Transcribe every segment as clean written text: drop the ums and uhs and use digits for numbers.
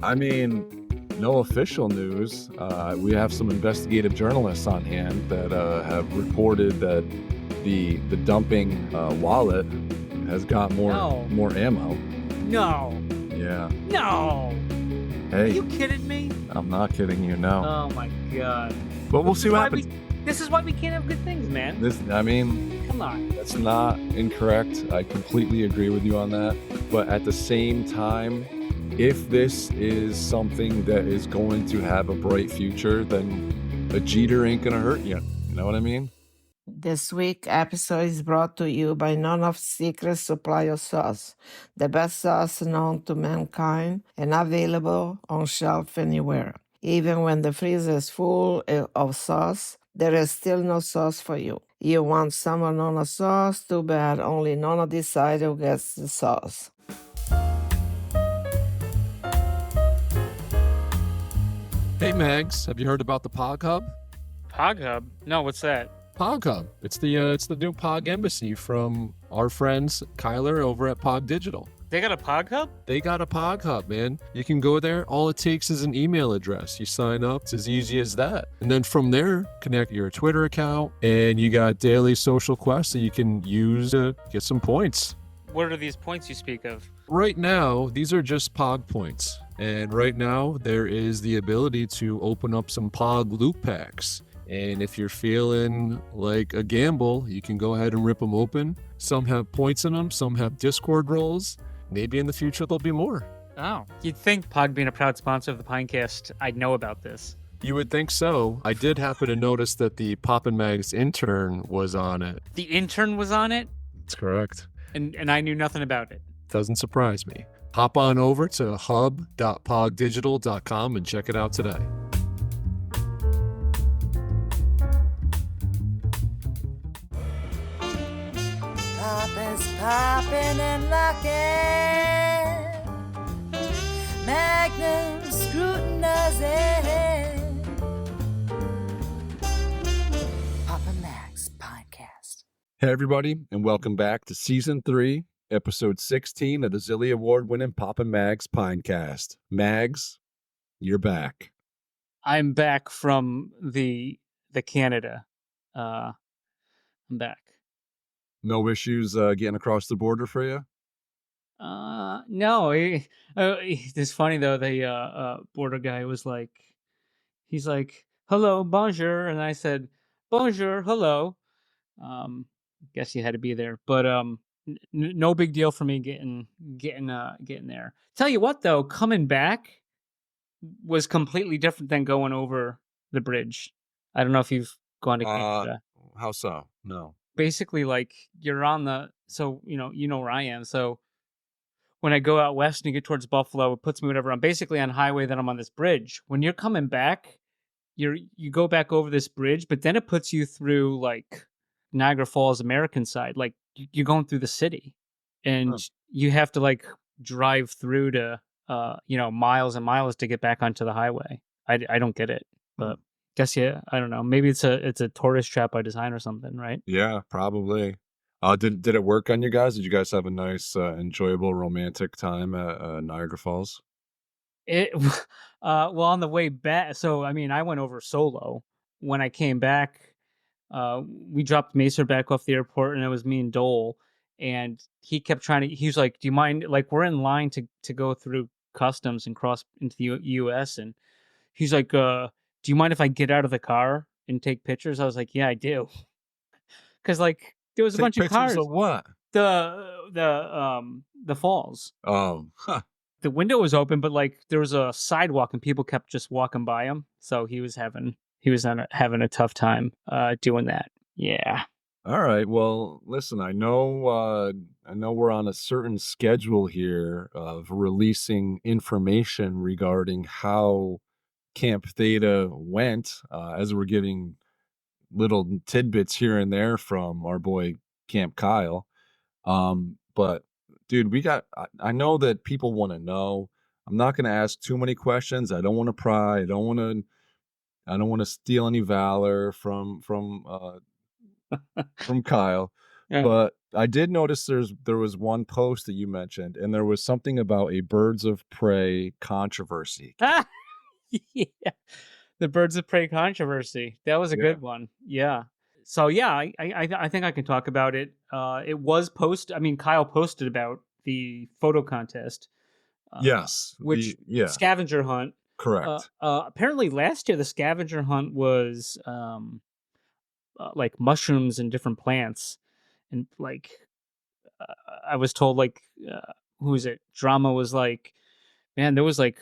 I mean, no official news. We have some investigative journalists on hand that have reported that the dumping wallet has got No. more ammo. No. Yeah. No. Are Hey, you kidding me? I'm not kidding you. No. Oh my god. But we'll see what happens. This is why we can't have good things, man. Come on. That's not incorrect. I completely agree with you on that. But at the same time, if this is something that is going to have a bright future, then a Jeter ain't gonna hurt you. You know what I mean? This week episode is brought to you by None of Secret Supply of Sauce, the best sauce known to mankind and available on shelf anywhere. Even when the freezer is full of sauce, there is still no sauce for you. You want some of Nona sauce? Too bad, only Nona decides who gets the sauce. Hey Mags, have you heard about the POG Hub? POG Hub? No, what's that? POG Hub. It's the new POG embassy from our friends Kyler over at POG Digital. They got a POG Hub? They got a POG Hub, man. You can go there. All it takes is an email address. You sign up. It's as easy as that. And then from there, connect your Twitter account, and you got daily social quests that you can use to get some points. What are these points you speak of? Right now, these are just POG points. And right now, there is the ability to open up some POG loot packs. And if you're feeling like a gamble, you can go ahead and rip them open. Some have points in them, some have Discord roles. Maybe in the future there'll be more. Oh, you'd think POG being a proud sponsor of the Pinecast, I'd know about this. You would think so. I did happen to notice that the Poppin' Mags intern was on it. The intern was on it? That's correct. And I knew nothing about it. Doesn't surprise me. Hop on over to hub.pogdigital.com and check it out today. Poppin's poppin' and locking, Magnum scrutinizing. Poppin' Mags Podcast. Hey everybody, and welcome back to Season 3, Episode 16 of the Zilly Award-winning Poppin' Mags Pinecast. Mags, you're back. I'm back from the Canada. I'm back. No issues getting across the border for you? No. It's funny though. The border guy was like, he's like, "Hello, bonjour," and I said, "Bonjour, hello." Guess you had to be there, but no big deal for me getting there. Tell you what though, coming back was completely different than going over the bridge. I don't know if you've gone to Canada. How so? No. Basically, like, you're on the, so you know where I am. So when I go out west and you get towards Buffalo, it puts me whatever. I'm basically on highway, then I'm on this bridge. When you're coming back, you go back over this bridge, but then it puts you through like Niagara Falls American side. Like you're going through the city, and you have to like drive through to miles and miles to get back onto the highway. I don't get it, but guess I don't know. Maybe it's a tourist trap by design or something, right? Yeah, probably. Did it work on you guys? Did you guys have a nice, enjoyable, romantic time at Niagara Falls? It well, on the way back. So I mean, I went over solo. When I came back, we dropped Mesa back off the airport, and it was me and Dole. And he kept trying to. He was like, "Do you mind? Like, we're in line to go through customs and cross into the U.S." And he's like, "Do you mind if I get out of the car and take pictures?" I was like, "Yeah, I do." Because like there was a bunch of cars. Of what? The falls. Oh, The window was open, but like there was a sidewalk and people kept just walking by him. So he was having a tough time doing that. Yeah. All right. Well, listen, I know we're on a certain schedule here of releasing information regarding how Camp Theta went, as we're getting little tidbits here and there from our boy Camp Kyle. But dude, I know that people want to know. I'm not going to ask too many questions. I don't want to pry. I don't want to steal any valor from Kyle. Yeah. But I did notice there was one post that you mentioned, and there was something about a birds of prey controversy. Ah, yeah, the birds of prey controversy. That was a Yeah. good one. Yeah. So yeah, I think I can talk about it. It was I mean, Kyle posted about the photo contest, Yes. which Yeah, scavenger hunt. correct. Apparently last year the scavenger hunt was like mushrooms and different plants, and like I was told like who is it? Drama was like, man, there was like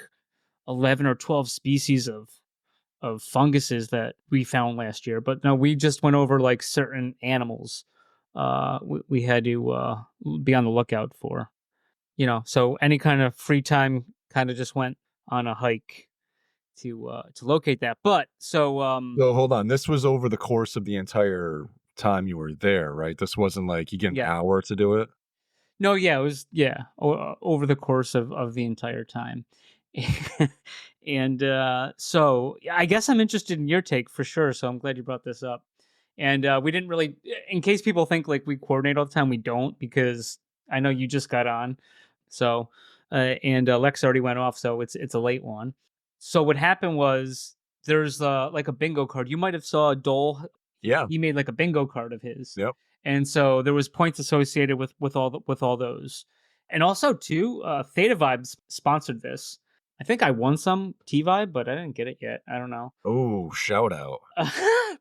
11 or 12 species of funguses that we found last year. But no, we just went over like certain animals we had to be on the lookout for. So any kind of free time kind of just went on a hike to locate that. But so So hold on. This was over the course of the entire time you were there, right? This wasn't like you get an yeah. hour to do it. No, yeah, it was over the course of the entire time. And so I guess I'm interested in your take for sure. So I'm glad you brought this up. And we didn't really, in case people think like we coordinate all the time, we don't, because I know you just got on. So and Lex already went off, so it's a late one. So what happened was there's like a bingo card. You might have saw Dole. Yeah. He made like a bingo card of his. Yep. And so there was points associated with all those. And also too, Theta Vibes sponsored this. I think I won some T Vibe, but I didn't get it yet. I don't know. Oh, shout out.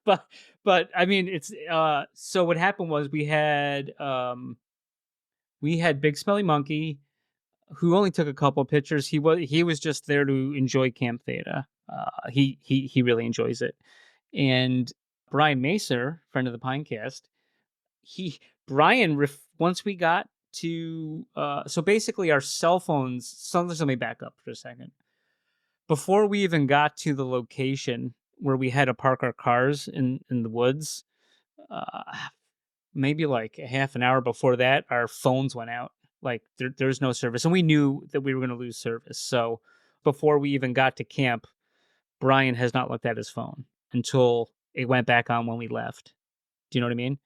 But I mean, it's so what happened was we had Big Smelly Monkey, who only took a couple pictures. He was just there to enjoy Camp Theta. He really enjoys it. And Brian Macer, friend of the Pinecast, once we got to so basically our cell phones. So let me back up for a second. Before we even got to the location where we had to park our cars in the woods, uh, maybe like a half an hour before that, our phones went out. Like there's no service, and we knew that we were going to lose service. So before we even got to camp, Brian has not looked at his phone until it went back on when we left. Do you know what I mean?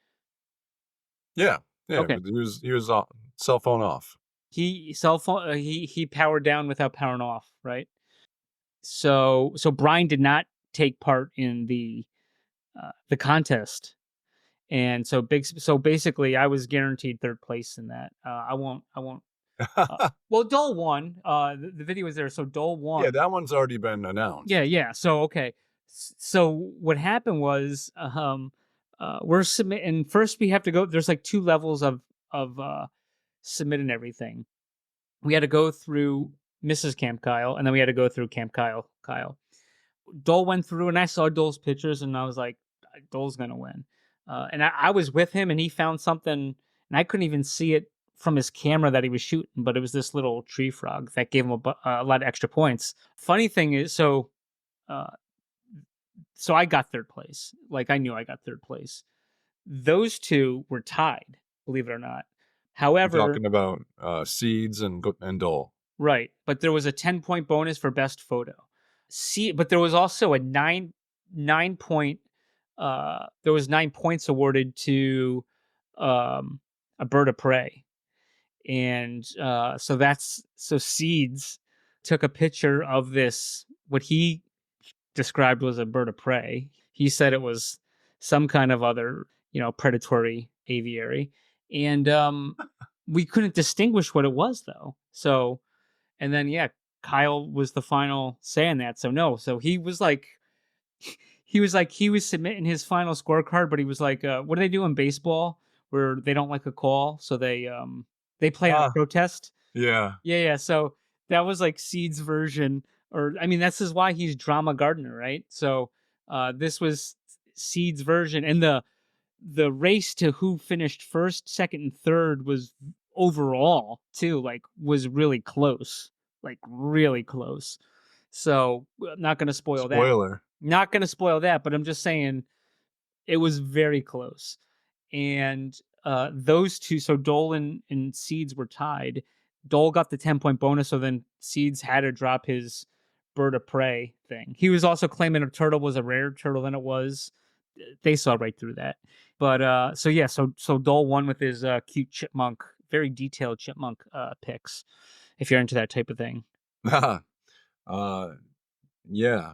Yeah. Yeah. Okay. But he was off, cell phone off. He powered down without powering off, right? So Brian did not take part in the contest. And so basically I was guaranteed third place in that. I won't well, Dole won. The video was there, so Dole won. Yeah, that one's already been announced. Yeah. So okay. So what happened was we're submitting first. We have to go. There's like two levels of submitting everything. We had to go through Mrs. Camp Kyle, and then we had to go through Camp Kyle. Dole went through, and I saw Dole's pictures, and I was like, Dole's gonna win. And I was with him, and he found something, and I couldn't even see it from his camera that he was shooting, but it was this little tree frog that gave him a lot of extra points. Funny thing is, so I got third place. Like I knew I got third place. Those two were tied, believe it or not. However, You're talking about Seeds and Dole. right, but there was a 10-point bonus for best photo. But there was also a 9 point. There was 9 points awarded to a bird of prey, and so Seeds took a picture of this, what he described was a bird of prey. He said it was some kind of other, predatory aviary, and we couldn't distinguish what it was though. So, and then Kyle was the final say on that. So no, so he was submitting his final scorecard, but he was like, what do they do in baseball where they don't like a call, so they play on a protest? Yeah. Yeah. So that was like Seed's version, or I mean, this is why he's Drama Gardner, right? So this was Seed's version, and the race to who finished first, second, and third was overall too, like was really close, like really close. So I'm not going to spoil that. Spoiler. Not going to spoil that, but I'm just saying it was very close. And those two, so Dole and Seeds were tied. Dole got the 10-point bonus, so then Seeds had to drop his bird of prey thing. He was also claiming a turtle was a rare turtle than it was. They saw right through that. But so yeah, so Dole won with his cute chipmunk, very detailed chipmunk pics. If you're into that type of thing. uh, yeah.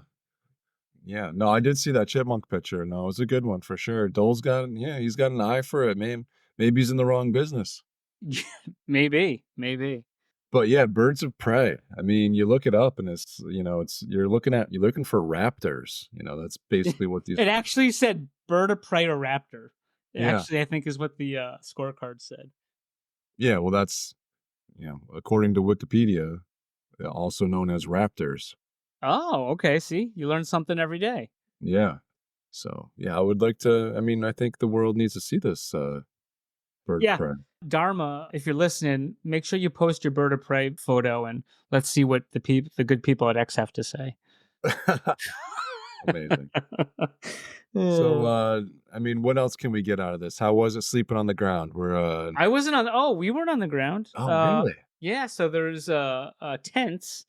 Yeah, no, I did see that chipmunk picture. No, it was a good one for sure. He's got an eye for it, man. Maybe he's in the wrong business. Maybe. But yeah, birds of prey. I mean, you look it up and you're looking for raptors. That's basically what these. It actually said bird of prey or raptor. Yeah. Actually, I think is what the scorecard said. Yeah, well, that's according to Wikipedia, also known as raptors. Oh, okay. See, you learn something every day. Yeah. So yeah, I would like to. I mean, I think the world needs to see this bird Yeah. of prey. Dharma, if you're listening, make sure you post your bird of prey photo and let's see what the good people at X have to say. Amazing. So, I mean, what else can we get out of this? How was it sleeping on the ground? We weren't on the ground. Oh, really? Yeah, so there's tents,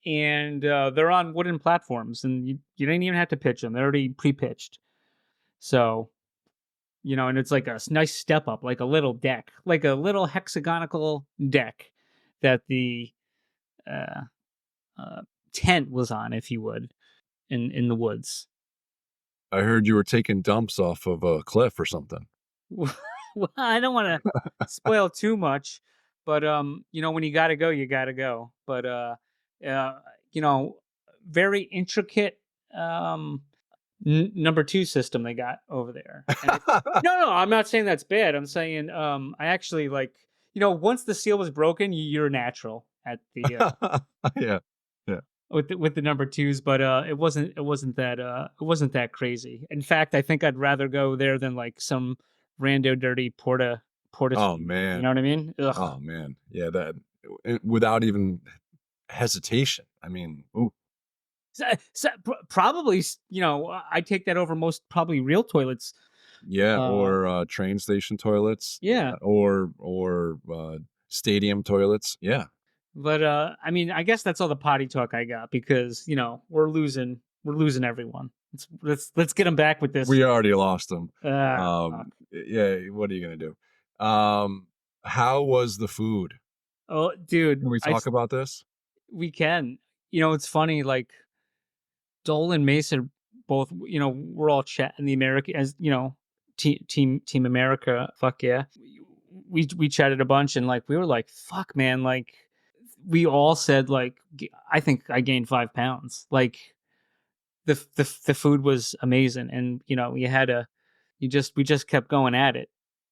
and they're on wooden platforms, and you didn't even have to pitch them; they're already pre-pitched. So, and it's like a nice step up, like a little deck, like a little hexagonal deck that the uh, tent was on, if you would, in the woods. I heard you were taking dumps off of a cliff or something. Well, I don't want to spoil too much, but when you gotta go, you gotta go. But very intricate number two system they got over there. And no, I'm not saying that's bad. I'm saying I actually once the seal was broken, you're natural at the Yeah. with the number twos, but it wasn't that crazy. In fact, I think I'd rather go there than like some rando dirty porta. Oh, Street. man. You know what I mean? Ugh. Oh, man. Yeah, without even hesitation. I mean, ooh. Probably, I take that over most probably real toilets. Yeah, or train station toilets. Yeah. Or stadium toilets. Yeah. But I mean, I guess that's all the potty talk I got because we're losing everyone. Let's get them back with this. We already lost them. Fuck. Yeah, what are you gonna do? How was the food? Oh, dude, Can we talk about this? We can. It's funny. Like Dole and Mason both. We're all chatting the American as Team America. Fuck yeah. We chatted a bunch and we were like, fuck man, we all said I think I gained 5 pounds. Like the food was amazing, and we just kept going at it.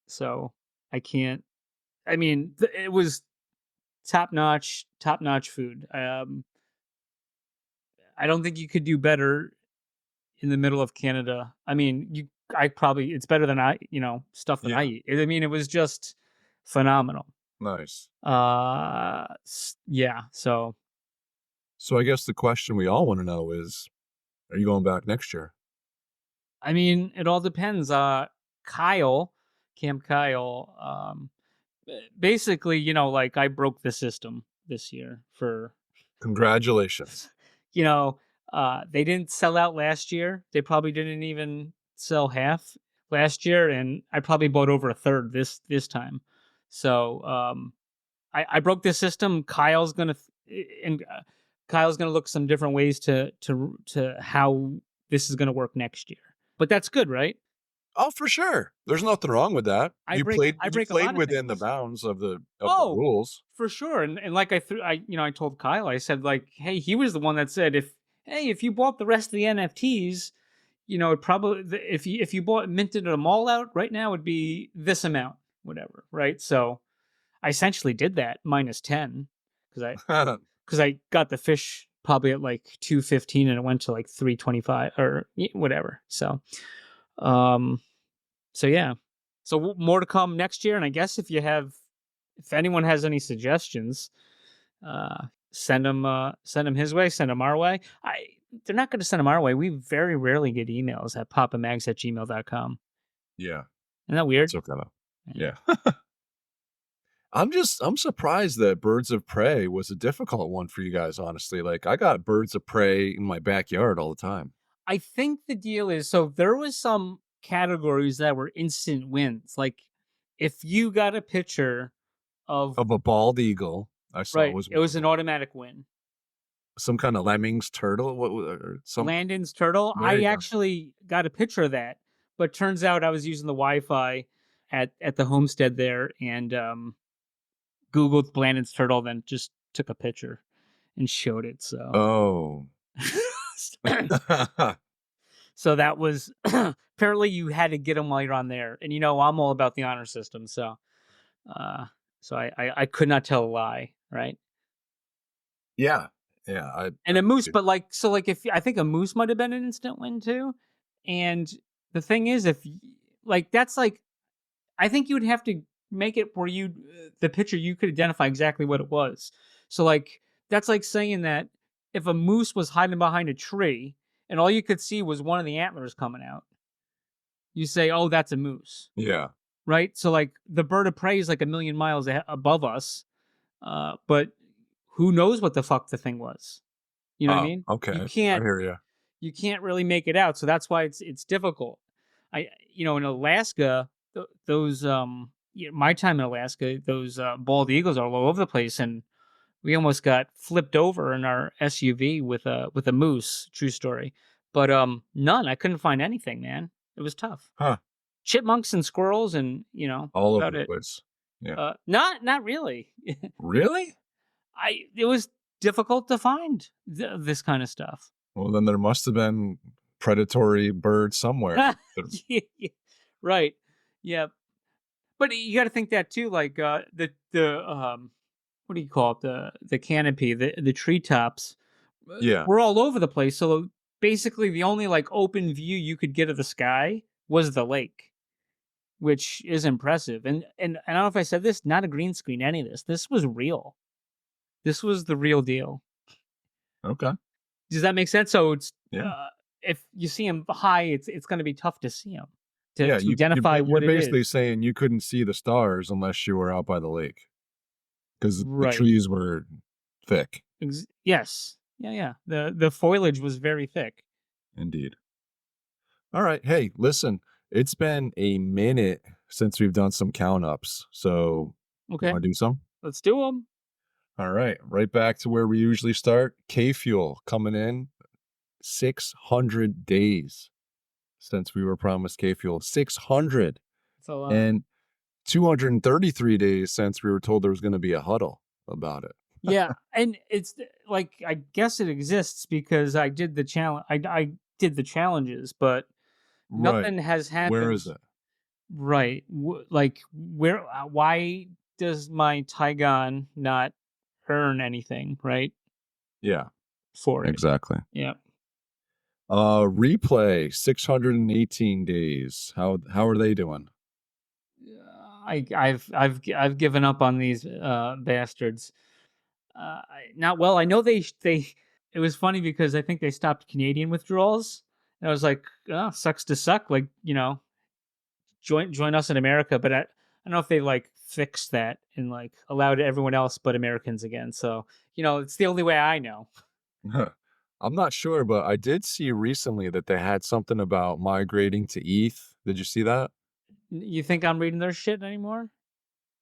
So I can't. I mean, it was top notch food. I don't think you could do better in the middle of Canada. I mean, it's better than stuff that I eat. I mean, it was just phenomenal. Nice. Yeah. So I guess the question we all want to know is, are you going back next year? I mean, it all depends. Camp Kyle, basically, I broke the system this year for. Congratulations. They didn't sell out last year. They probably didn't even sell half last year, and I probably bought over a third this time. So, I broke this system. Kyle's gonna look some different ways to how this is gonna work next year. But that's good, right? Oh, for sure. There's nothing wrong with that. You played within the bounds of the rules. For sure. And I told Kyle, I said hey, he was the one that said if you bought the rest of the NFTs, it probably if you minted them all out right now, it'd be this amount, whatever, right? So I essentially did that minus 10 because I got the fish probably at 215 and it went to 325 or whatever. So, yeah. So more to come next year, and I guess if anyone has any suggestions, send them his way, send them our way. They're not going to send them our way. We very rarely get emails at papamags@gmail.com. Yeah. Isn't that weird? It's okay though. Yeah. I'm surprised that birds of prey was a difficult one for you guys, honestly. I got birds of prey in my backyard all the time. I think the deal is, so there was some categories that were instant wins. Like if you got a picture of Of a bald eagle, I saw right, was it one was of an them. automatic win. Some kind of lemmings turtle, or some. Landon's turtle. There I you go. actually got a picture of that, but turns out I was using the Wi-Fi at the homestead there and Googled Landon's turtle, then just took a picture and showed it. So, Oh. so that was apparently you had to get them while you're on there, and I'm all about the honor system, so uh, I could not tell a lie, right? Yeah. Yeah. And a moose, but like if I think a moose might have been an instant win too. And the thing is, like that's like I think you would have to make it where the picture you could identify exactly what it was. So like that's like saying that if a moose was hiding behind a tree and all you could see was one of the antlers coming out, you say, "Oh, that's a moose," Yeah. right? So like the bird of prey is like a million miles above us, but who knows what the fuck the thing was? You know what I Oh, mean? You okay. I can't hear you. you can't really make it out. So that's why it's difficult. In Alaska, those my time in Alaska, those bald eagles are all over the place, and we almost got flipped over in our SUV with a moose. True story, but none. I couldn't find anything, man. It was tough. Huh. Chipmunks and squirrels, and All over about the it. place. Yeah. Not really. Really? It was difficult to find this kind of stuff. Well, then there must have been predatory birds somewhere. Yeah, yeah. Right. Yeah. But you got to think that too, like the what do you call it? The canopy, the treetops Yeah. were all over the place. So basically, the only like open view you could get of the sky was the lake, which is impressive. And I don't know if I said this, not a green screen. Any of this. This was real. This was the real deal. Okay. Does that make sense? So it's Yeah. if you see them high, it's going to be tough to see them Yeah. to identify You're what it basically is. saying you couldn't see the stars unless you were out by the lake because the Right. trees were thick. Yes. Yeah, yeah. The foliage was very thick. Indeed. All right. Hey, listen, it's been a minute since we've done some count ups. So, Okay. want to do some? Let's do them. All right. Right back to where we usually start. K Fuel coming in 600 days since we were promised K Fuel. 600. It's a lot. And 233 days since we were told there was going to be a huddle about it. Yeah, and it's like I guess it exists because I did the challenge. I did the challenges, but nothing has happened. Where is it? Right. Like where? Why does my Tygon not earn anything? Right. Yeah, For it. exactly. Yeah. Replay 618 days. How are they doing? I've given up on these bastards. Not well. I know they. It was funny because I think they stopped Canadian withdrawals, and I was like, oh, sucks to suck. Like join us in America. But I don't know if they like fixed that and like allowed everyone else but Americans again. So it's the only way I know. I'm not sure, but I did see recently that they had something about migrating to ETH. Did you see that? You think I'm reading their shit anymore?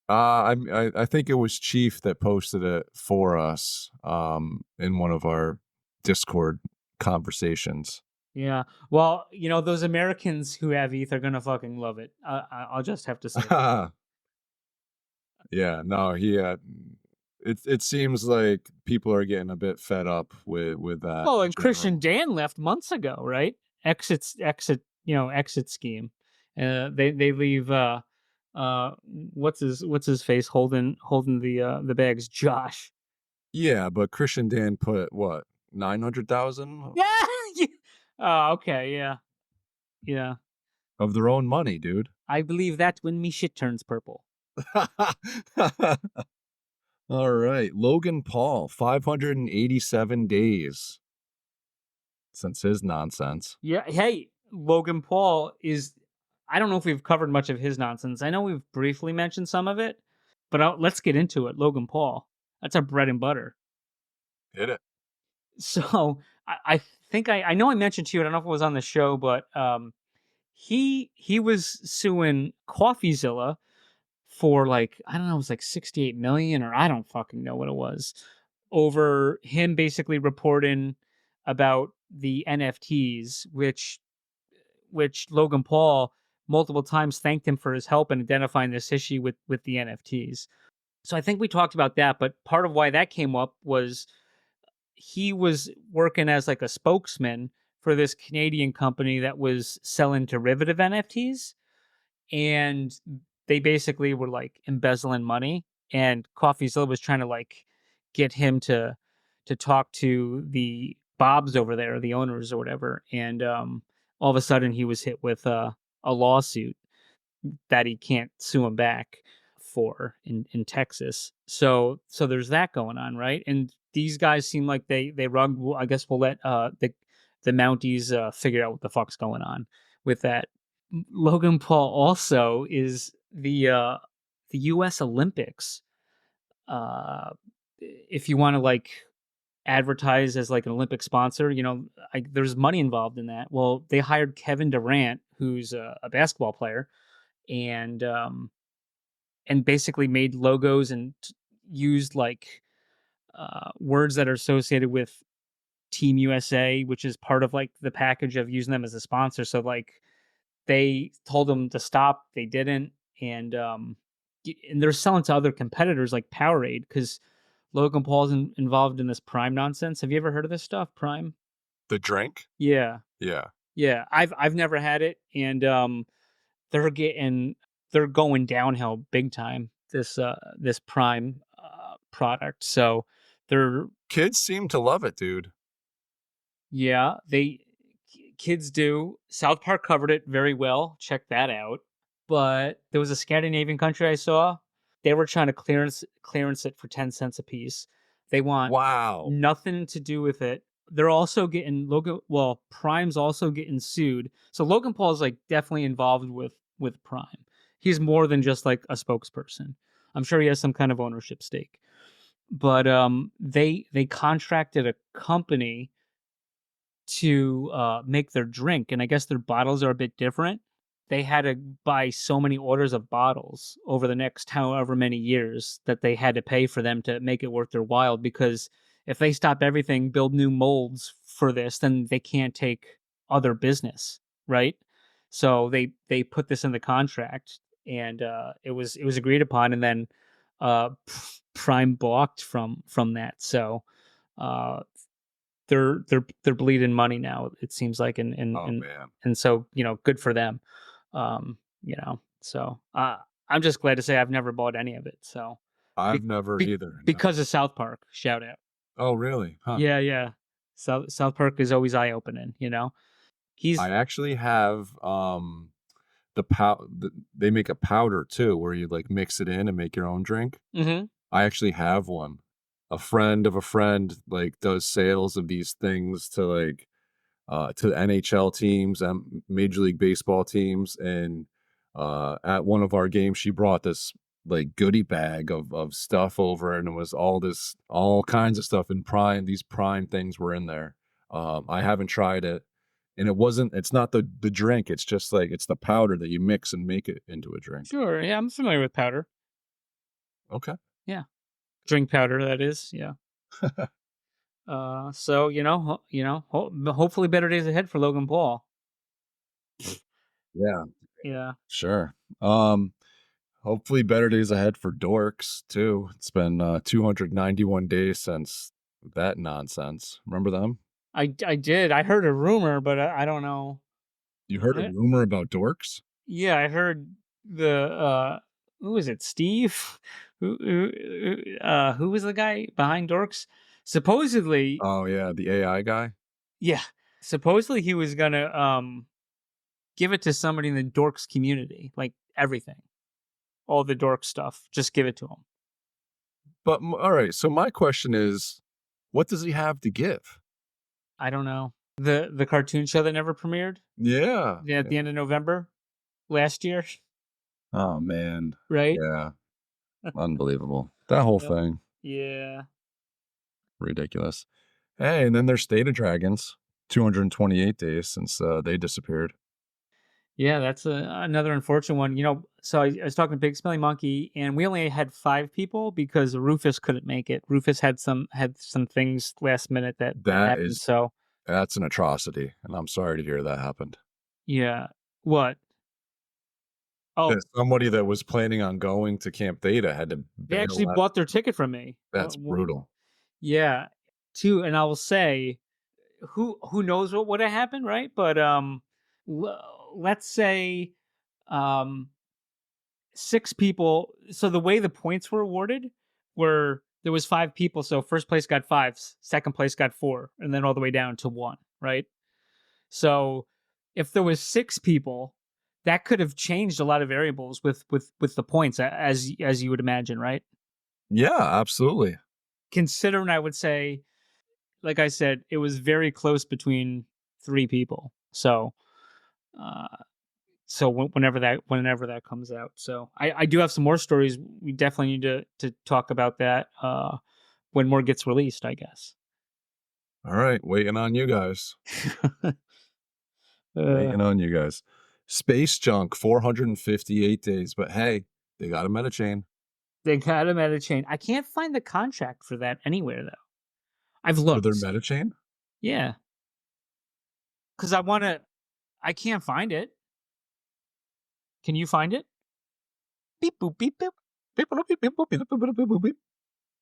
I think it was Chief that posted it for us in one of our Discord conversations. Yeah. Well, those Americans who have ETH are gonna fucking love it. I'll just have to say. Yeah. No. It seems like people are getting a bit fed up with that. Well, and Christian Dan left months ago, right? Exit scheme. They leave. What's his face holding the bags? Josh. Yeah, but Christian Dan put what 900,000? Yeah. Oh, okay. Yeah. Yeah. Of their own money, dude. I believe that when me shit turns purple. All right, Logan Paul, 587 days since his nonsense. Yeah. Hey, Logan Paul is. I don't know if we've covered much of his nonsense. I know we've briefly mentioned some of it, but let's get into it. Logan Paul. That's our bread and butter. Hit it. So I think I know I mentioned to you. I don't know if it was on the show, but He was suing CoffeeZilla for like, I don't know, it was like 68 million, or I don't fucking know what it was, over him basically reporting about the NFTs, which Logan Paul multiple times thanked him for his help in identifying this issue with the NFTs. So I think we talked about that, but part of why that came up was he was working as like a spokesman for this Canadian company that was selling derivative NFTs, and they basically were like embezzling money, and CoffeeZilla was trying to like get him to talk to the Bobs over there, the owners or whatever, and all of a sudden he was hit with a lawsuit that he can't sue him back for in Texas. So there's that going on, right? And these guys seem like they rug. I guess we'll let the Mounties figure out what the fuck's going on with that. Logan Paul also is the U.S. Olympics. If you want to like advertise as like an Olympic sponsor, there's money involved in that. Well, they hired Kevin Durant, who's a basketball player, and basically made logos and used like words that are associated with Team USA, which is part of like the package of using them as a sponsor. So like they told them to stop, they didn't, and they're selling to other competitors like Powerade, because Logan Paul's involved in this Prime nonsense. Have you ever heard of this stuff, Prime? The drink? Yeah, Yeah. yeah. I've never had it, and they're going downhill big time. This Prime product. So they're Kids seem to love it, dude. yeah, kids do. South Park covered it very well. Check that out. But there was a Scandinavian country I saw. They were trying to clearance it for 10 cents a piece. They want Wow. nothing to do with it. They're also getting Prime's also getting sued. So Logan Paul is like definitely involved with Prime. He's more than just like a spokesperson. I'm sure he has some kind of ownership stake. But they contracted a company to make their drink, and I guess their bottles are a bit different. They had to buy so many orders of bottles over the next however many years that they had to pay for them to make it worth their while, because if they stop everything, build new molds for this, then they can't take other business, right? So they put this in the contract, and it was agreed upon, and then uh, Prime balked from that. So they're bleeding money now, it seems like, and Oh, man. and so good for them. So I'm just glad to say I've never bought any of it. So I've never either. No. because of South Park, shout out. Oh, really? Huh. Yeah. South Park is always eye opening. He's I actually have they make a powder too, where you like mix it in and make your own drink. Mhm. I actually have one. A friend of a friend like does sales of these things to like to NHL teams and Major League Baseball teams, and at one of our games she brought this like goodie bag of stuff over, and it was all kinds of stuff in Prime. These Prime things were in there. I haven't tried it, and it's not the drink, it's just like it's the powder that you mix and make it into a drink. sure. Yeah, I'm familiar with powder. Okay. Yeah, drink powder, that is. Yeah. So hopefully better days ahead for Logan Paul. Yeah, Yeah. sure. Hopefully better days ahead for dorks too. It's been 291 days since that nonsense. Remember them? I did. I heard a rumor, but I don't know. You heard a Eh, rumor about dorks? Yeah, I heard who was it? Steve? Who was the guy behind Dorks? Supposedly, Oh yeah, the AI guy. yeah. Supposedly he was gonna give it to somebody in the Dorks community, like everything. All the dork stuff. Just give it to him. But all right, so my question is, what does he have to give? I don't know. The cartoon show that never premiered? Yeah. Yeah, at the end of November last year, Oh man. right? Yeah. Unbelievable. That whole Yep. thing. Yeah. Ridiculous. Hey, and then there's State of Dragons. 228 days since they disappeared. Yeah, that's another unfortunate one. So I was talking to Big Smelly Monkey, and we only had 5 people because Rufus couldn't make it. Rufus had some things last minute that That happened. is So that's an atrocity, and I'm sorry to hear that happened. yeah, what? Oh, That somebody that was planning on going to Camp Theta had to they bail actually out. bought their ticket from me. That's brutal. Yeah, too. And I will say, who knows what would have happened, right? But let's say um 6 people. So the way the points were awarded were there was 5 people. So first place got 5, second place got 4, and then all the way down to 1, right? So if there was 6 people, that could have changed a lot of variables with the points, as you would imagine, right? Yeah, absolutely. Considering, I would say, like I said, it was very close between 3 people. Uh, so whenever that comes out, so I do have some more stories. We definitely need to talk about that when more gets released, I guess. All right, waiting on you guys. uh, Waiting on you guys. Space junk, 458 days, but hey, they got a meta chain they got him at a chain. I can't find the contract for that anywhere though. I've for their looked. meta chain. Yeah, because I want to. I can't find it. Can you find it? Beep boop beep boop. Beep, boop, beep, beep, boop, beep, boop, beep, boop, boop, beep.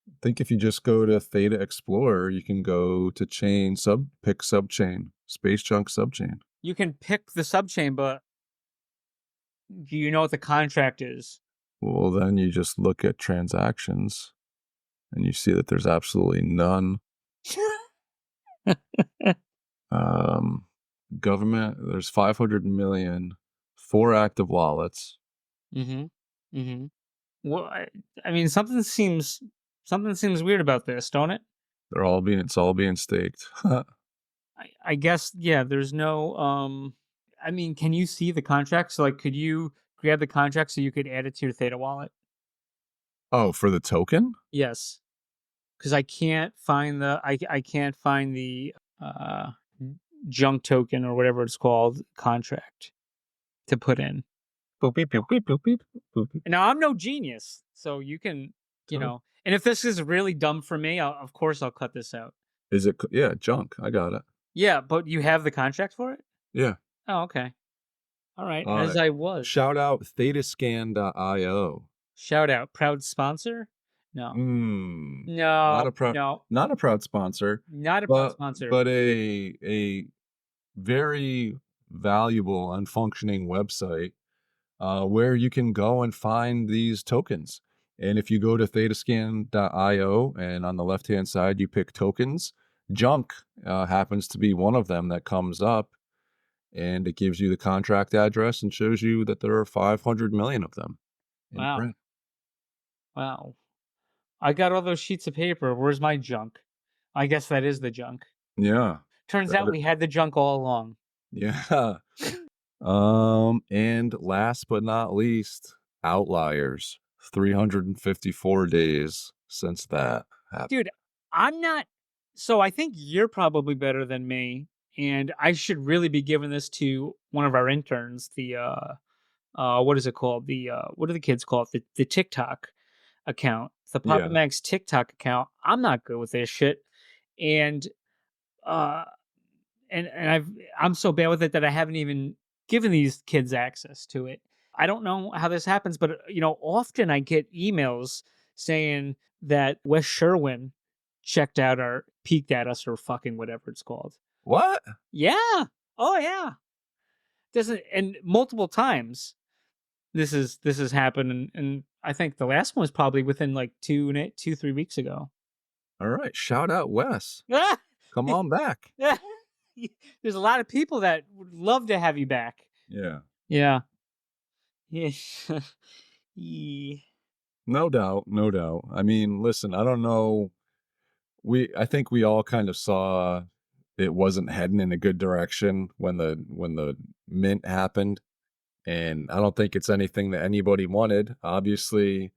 I think if you just go to Theta Explorer, you can go to pick subchain, space junk subchain. You can pick the subchain, but do you know what the contract is? Well, then you just look at transactions and you see that there's absolutely none. Government, there's 500 million, 4 active wallets. Mm-hmm. Mm-hmm. Well, I mean, something seems weird about this, don't it? It's all being staked. I guess, yeah. There's no. I mean, can you see the contract? So, like, could you grab the contract so you could add it to your Theta wallet? Oh, for the token? Yes, because I can't find the uh junk token or whatever it's called contract to put in. Boop, beep, beep, beep, beep, beep, boop, beep. Now I'm no genius, so you can, So, and if this is really dumb for me, of course I'll cut this out. is it? Yeah, junk. I got it. Yeah, but you have the contract for it? Yeah. Oh, okay. All right. Uh, As I was. Shout out thetascan.io. Shout out. Proud sponsor? No. Not No. a proud, No. not a proud sponsor, Not a proud but sponsor. a very valuable and functioning website where you can go and find these tokens. And if you go to thetascan.io and on the left hand side you pick tokens, junk happens to be one of them that comes up, and it gives you the contract address and shows you that there are 500 million of them in Wow. print. Wow. I got all those sheets of paper. Where's my junk? I guess that is the junk. Yeah. Turns out we had the junk all along. Yeah. And last but not least, Outliers. 354 days since that happened. Dude, I'm not. So I think you're probably better than me, and I should really be giving this to one of our interns. The what is it called? The what do the kids call it? The TikTok account, the Papa Yeah. Max TikTok account. I'm not good with this shit, and uh, I'm so bad with it that I haven't even given these kids access to it. I don't know how this happens, but often I get emails saying that Wes Sherwin peeked at us, or fucking whatever it's called. What? Yeah. Oh yeah. Doesn't and multiple times. This has happened, and I think the last one was probably within like 3 weeks ago. All right. Shout out Wes. Ah! Come on back. There's a lot of people that would love to have you back. Yeah. Yeah. Yeah. Yeah. No doubt. No doubt. I mean, listen, I don't know. I think we all kind of saw it wasn't heading in a good direction when the mint happened. And I don't think it's anything that anybody wanted. Obviously,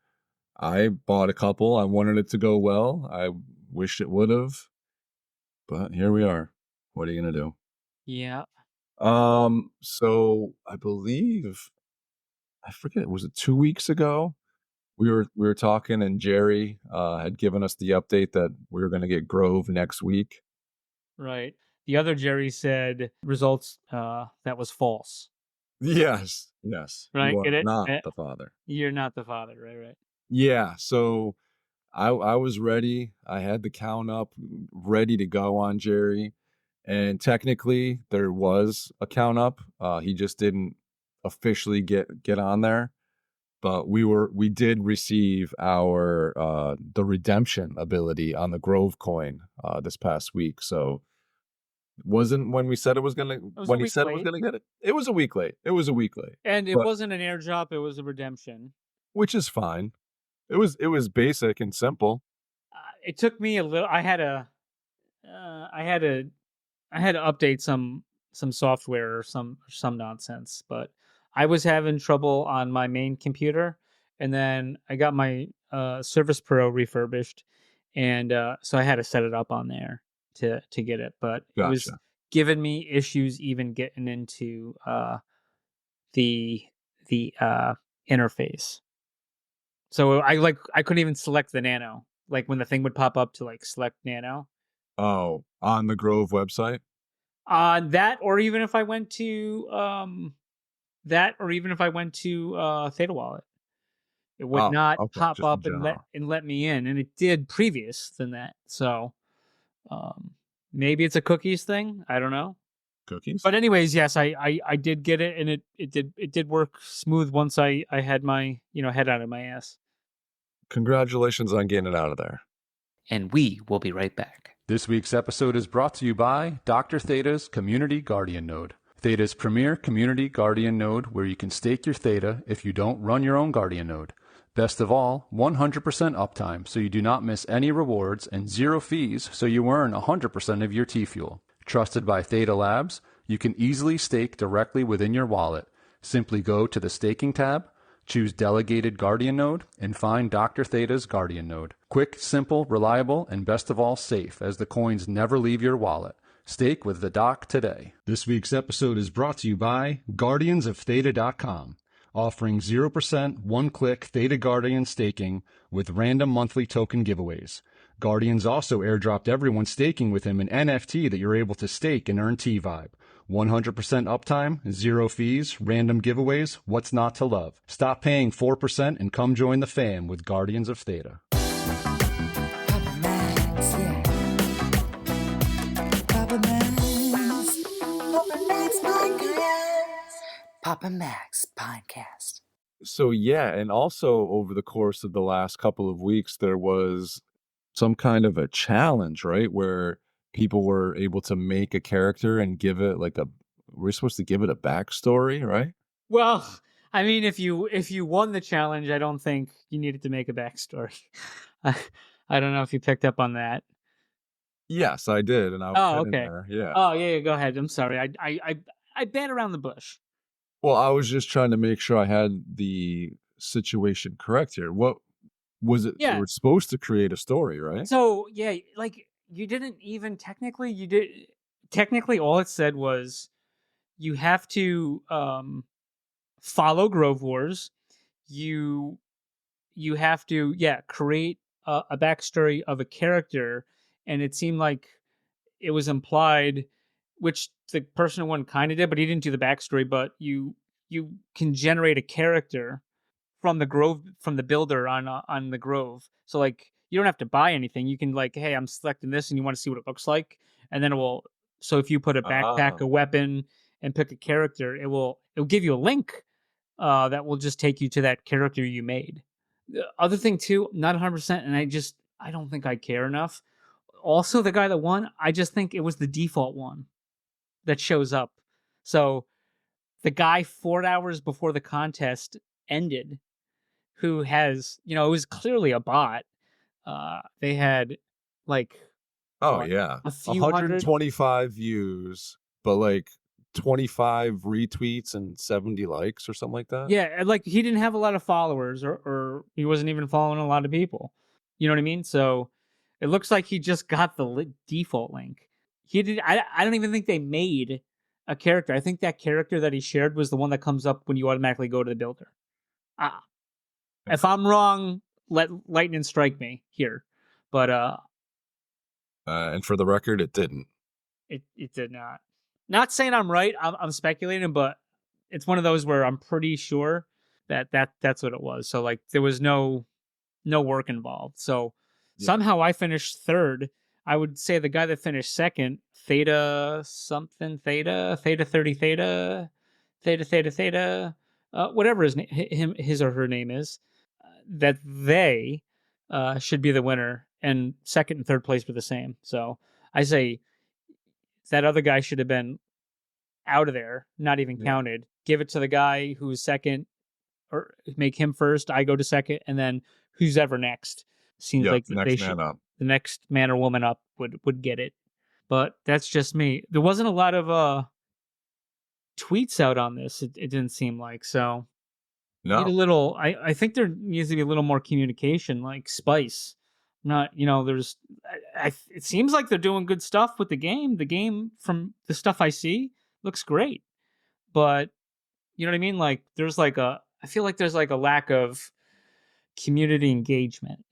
I bought a couple. I wanted it to go well. I wish it would have. But here we are. What are you going to do? Yeah. So I believe I forget, was it 2 weeks ago? We were talking and Jerry had given us the update that we were gonna get Grove next week. Right. The other Jerry said results that was false. Yes, yes. You Right? are Get it? not the father. You're not the father. Right. Right. Yeah, so I was ready. I had the count up, ready to go on Jerry, and technically there was a count up. He just didn't officially get on there, but we did receive our the redemption ability on the Grove coin this past week. So wasn't when we said it was gonna It was a when he week said it was late, gonna get it. It was a week late. It was a week late, and it but wasn't an airdrop. It was a redemption. which is fine. It was basic and simple. It took me a little. I had to I had to update some software or some nonsense, but I was having trouble on my main computer, and then I got my Surface Pro refurbished, and so I had to set it up on there to get it. But it was Gotcha. giving me issues even getting into the the interface. So I couldn't even select the Nano. Like when the thing would pop up to like select Nano, Oh, on the Grove website? that or even if I went to Theta Wallet, it would Oh, not okay, pop just in up and general. let me in, and it did previous than that. So um maybe it's a cookies thing. I don't know. Cookies? But anyways, yes, I did get it, and it did work smooth once I had my head out of my ass. Congratulations on getting it out of there. And we will be right back. This week's episode is brought to you by Dr. Theta's Community Guardian Node. Theta's premier community guardian node where you can stake your Theta if you don't run your own guardian node. Best of all, 100% uptime so you do not miss any rewards and 0 fees so you earn 100% of your T-Fuel. Trusted by Theta Labs, you can easily stake directly within your wallet. Simply go to the staking tab, choose Delegated Guardian Node, and find Dr. Theta's Guardian Node. Quick, simple, reliable, and best of all, safe, as the coins never leave your wallet. Stake with the Doc today. This week's episode is brought to you by GuardiansOfTheta.com, offering 0% one-click Theta Guardian staking with random monthly token giveaways. Guardians also airdropped everyone staking with him an NFT that you're able to stake and earn T-Vibe. 100% uptime, 0 fees, random giveaways, what's not to love? Stop paying 4% and come join the fam with Guardians of Theta. Papa Max, yeah. Papa Max. Papa Max Podcast. Papa Max Podcast. So yeah, and also over the course of the last couple of weeks, there was some kind of a challenge, right? Where people were able to make a character and give it like a we're supposed to give it a backstory, right? Well, I mean, if you won the challenge, I don't think you needed to make a backstory. I, I don't know if you picked up on that. Yes, I did, and I was Oh, heading okay. there. Yeah. Oh, yeah. Go ahead. I'm sorry. I bat around the bush. Well, I was just trying to make sure I had the situation correct here. What was it? They Yeah. were supposed to create a story, right? So yeah, like you didn't even technically you did technically all it said was you have to follow Grove Wars. You you have to create a backstory of a character, and it seemed like it was implied, which the person who won kind of did, but he didn't do the backstory. But you can generate a character from the Grove from the builder on the Grove. So like you don't have to buy anything. You can like, hey, I'm selecting this, and you want to see what it looks like, and then it will. So if you put a backpack, Ah, a weapon, and pick a character, it'll give you a link that will just take you to that character you made. The other thing too, not 100%, and I don't think I care enough. Also, the guy that won, I just think it was the default one that shows up. So the guy 4 hours before the contest ended, who has, it was clearly a bot. They had like oh what, yeah. a few hundred. 125 views, but like 25 retweets and 70 likes or something like that. Yeah, and like he didn't have a lot of followers, or he wasn't even following a lot of people. You know what I mean? So it looks like he just got the default link. He did. I don't even think they made a character. I think that character that he shared was the one that comes up when you automatically go to the builder. If I'm wrong, let lightning strike me here. But And for the record, it didn't. it did not. Not saying I'm right. I'm speculating, but it's one of those where I'm pretty sure that's what it was. So like there was no work involved. So Yeah. somehow I finished third. I would say the guy that finished second, Theta something, Theta 30 Theta, whatever his or her name is, that they should be the winner, and second and third place were the same. So I say that other guy should have been out of there, not even Yeah. counted. Give it to the guy who's second, or make him first. I go to second, and then who's ever next. Seems Yeah, like next man up. the next man or woman up would get it. But that's just me. There wasn't a lot of tweets out on this. It didn't seem like so. Need a No. little. I think there needs to be a little more communication, like spice. Not there's. It seems like they're doing good stuff with the game. The game, from the stuff I see, looks great. But you know what I mean? Like there's like a. I feel like there's like a lack of community engagement.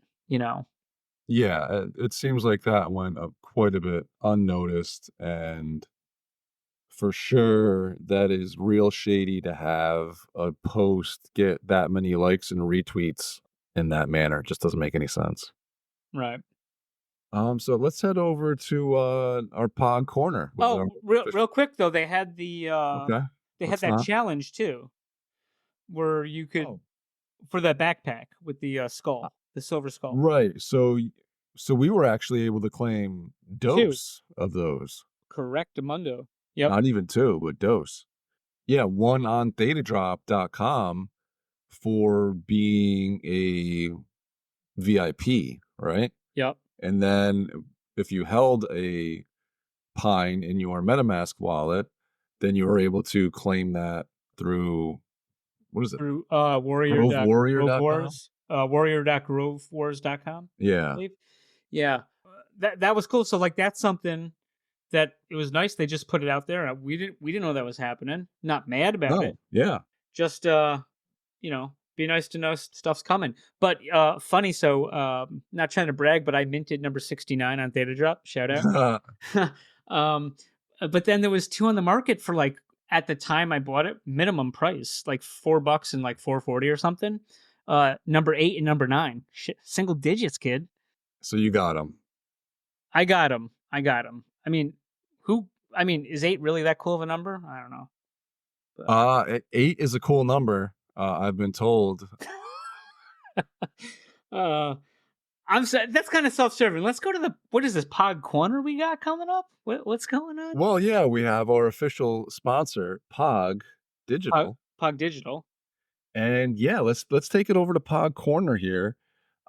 Yeah, it seems like that went up quite a bit unnoticed, and for sure that is real shady to have a post get that many likes and retweets in that manner. It just doesn't make any sense. Right. So let's head over to our POG corner. with Oh, our- real quick though, they had the okay. they had What's that that? challenge too, where you could Oh. for that backpack with the skull, the silver skull. Right. So we were actually able to claim dose of those. Correct, Amundo. Yep. Not even two, but dose. Yeah, one on thetadrop.com for being a VIP, right? Yep. And then if you held a Pine in your MetaMask wallet, then you were able to claim that through, what is it? Through warrior.grovewars, warrior.grovewars.com. I Yeah. believe. Yeah. That was cool. So like that's something that it was nice they just put it out there. We didn't know that was happening. Not mad about No, it. yeah. Just be nice to know stuff's coming. But funny, so not trying to brag, but I minted number 69 on Theta Drop. Shout out. But then there was two on the market for like, at the time I bought it, minimum price, like $4 and like 440 or something. Number 8 and number 9. Shit, single digits, kid. So you got them. I got him. I mean, is 8 really that cool of a number? I don't know. But... 8 is a cool number. I've been told. That's kind of self-serving. Let's go to what is this POG Corner we got coming up? What's going on? Well, yeah, we have our official sponsor, POG Digital. POG Digital. And yeah, let's take it over to POG Corner here.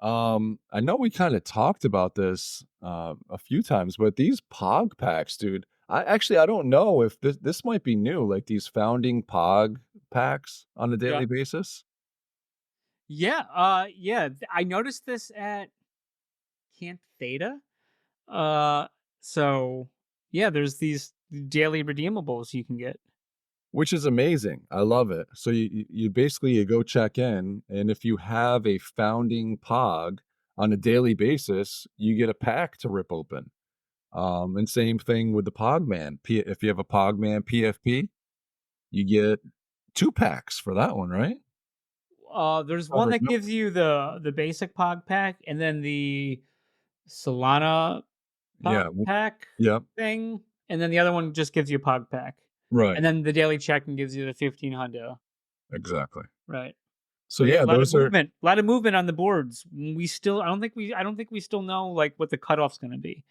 I know we kind of talked about this a few times, but these POG packs, dude, I don't know if this might be new, like these founding POG packs on a daily basis. Yeah, yeah. I noticed this at Camp Theta. So yeah, there's these daily redeemables you can get, which is amazing. I love it. So you basically you go check in, and if you have a founding POG on a daily basis, you get a pack to rip open. And same thing with the Pogman. If you have a Pogman PFP, you get 2 packs for that one, right? There's one that gives you the basic Pog pack, and then the Solana pack thing, and then the other one just gives you a Pog pack. Right. And then the daily check-in gives you the 15 hundo. Exactly. Right. So yeah, a lot of movement on the boards. I don't think we still know like what the cutoff's going to be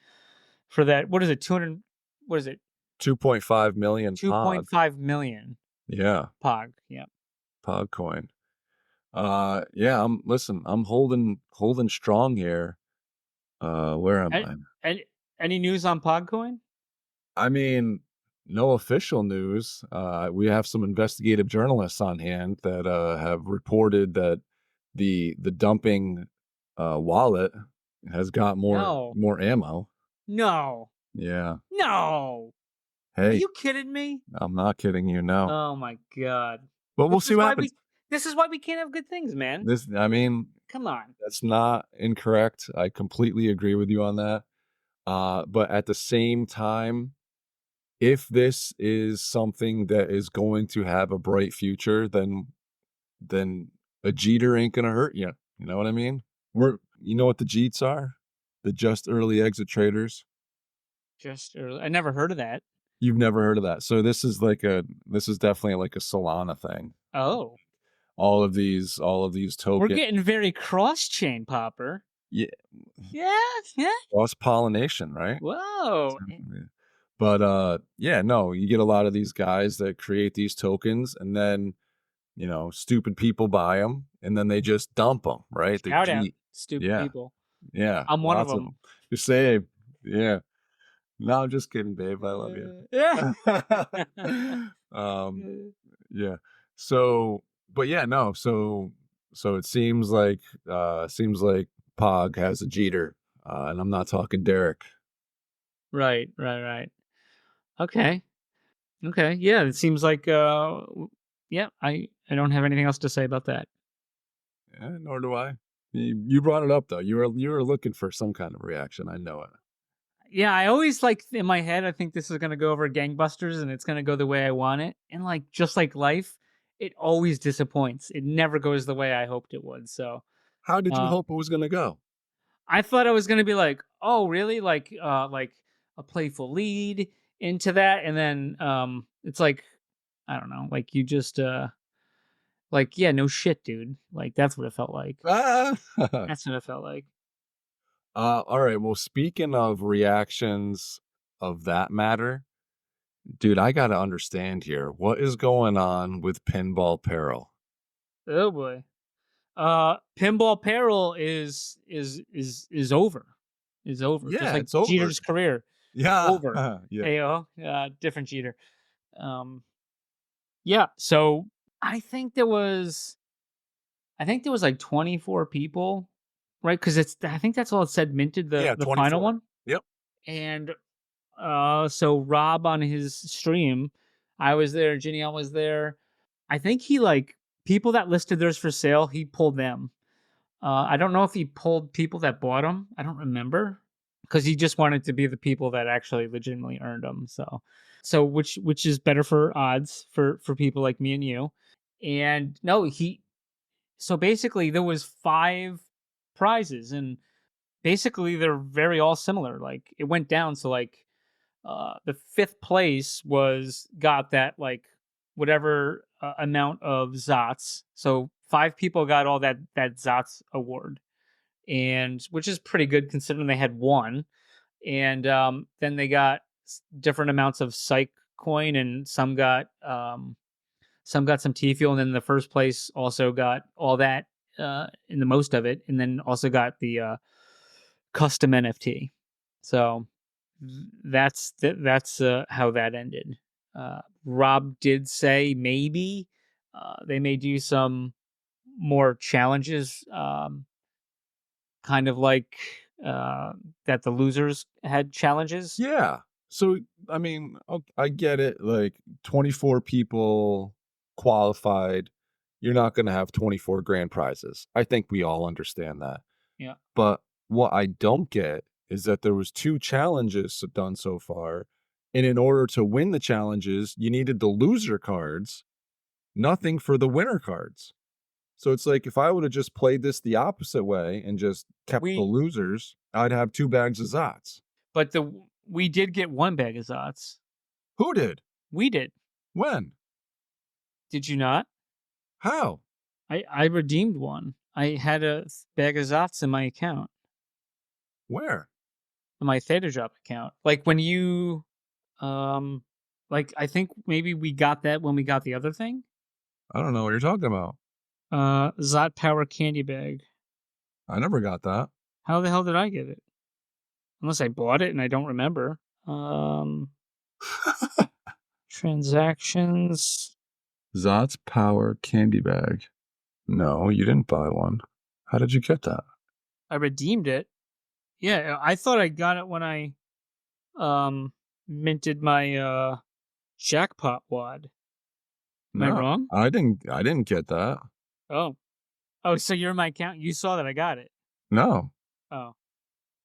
for that. What is it? 2.5 million. 2.5 million. Yeah. POG. Yeah. POG coin. Yeah, I'm holding strong here. Where am I? And any news on POG coin? I mean, no official news. We have some investigative journalists on hand that have reported that the dumping wallet has got more ammo. No. Yeah. No. Are Hey, you kidding me? I'm not kidding you, no. Oh my god. But we'll This see is what why happens. this is why we can't have good things, man. I mean, Come on. that's not incorrect. I completely agree with you on that. But at the same time, if this is something that is going to have a bright future, then a Jeter ain't gonna hurt you. You know what I mean? You know what the Jeets are? The just early exit traders. Just early. I never heard of that. You've never heard of that. So this is definitely like a Solana thing. Oh. All of these We're tokens. getting very cross-chain, Popper. Yeah, Yeah, yeah. cross pollination, right? Whoa. But yeah, no, you get a lot of these guys that create these tokens, and then stupid people buy them, and then they just dump them, right? They Shout out, cheat. stupid Yeah, people. yeah, I'm one of lots of them. them. Just say, yeah. No, I'm just kidding, babe. I love you. Yeah. Yeah. So, but yeah, no. So it seems like Pog has a Jeter, and I'm not talking Derek. Right. Okay. Yeah, it seems like yeah, I don't have anything else to say about that. Yeah, nor do I. You brought it up though. You were looking for some kind of reaction. I know it. Yeah, I always like in my head I think this is going to go over gangbusters and it's going to go the way I want it. And like just like life, it always disappoints. It never goes the way I hoped it would. So, How did you uh, hope it was gonna go? I thought I was going to be like, "Oh, really?" Like a playful lead into that and then it's like I don't know, like you just like, yeah, no shit, dude. Like that's what it felt like. Ah! That's what it felt like. All right. Well, speaking of reactions of that matter, dude, I gotta understand here. What is going on with Pinball Peril? Oh boy. Pinball Peril is over. Is over. Just Yeah, like it's over. Jeter's career. Yeah. Over. Yeah. AO. Different Jeter. Yeah, so I think there was like 24 people, right? Because I think that's all it said minted Yeah, the final 24. one. Yep. And so Rob on his stream, I was there, Genielle was there. I think he like people that listed theirs for sale, he pulled them. I don't know if he pulled people that bought them. I don't remember because he just wanted to be the people that actually legitimately earned them. So which is better for odds for people like me and you. And no, so basically there was 5 prizes and basically they're very all similar. Like it went down so like the 5th place was got that like whatever amount of Zots. So 5 people got all that Zots award, and which is pretty good considering they had one. And then they got different amounts of Psych coin, and some got some T fuel, and then the first place also got all that in the most of it, and then also got the custom NFT. So that's how that ended. Rob did say maybe they may do some more challenges, kind of like that the losers had challenges. Yeah. So, I mean, I get it. Like 24 people qualified. You're not going to have 24 grand prizes. I think we all understand that. Yeah. But what I don't get is that there was 2 challenges done so far. And in order to win the challenges, you needed the loser cards, nothing for the winner cards. So it's like if I would have just played this the opposite way and just kept the We losers, I'd have 2 bags of Zots. but we did get 1 bag of Zots. Who did? We did. When? Did you not? How? I redeemed one. I had a bag of Zots in my account, Where? in my Theta Drop account. Like when you, like I think maybe we got that when we got the other thing. I don't know what you're talking about. Zot Power candy bag. I never got that. How the hell did I get it? Unless I bought it and I don't remember. Transactions. Zot's Power candy bag. No, you didn't buy one. How did you get that? I redeemed it. Yeah, I thought I got it when I minted my jackpot wad. Am I No, wrong? I didn't get that. Oh. Oh, so you're in my account. You saw that I got it. No. Oh.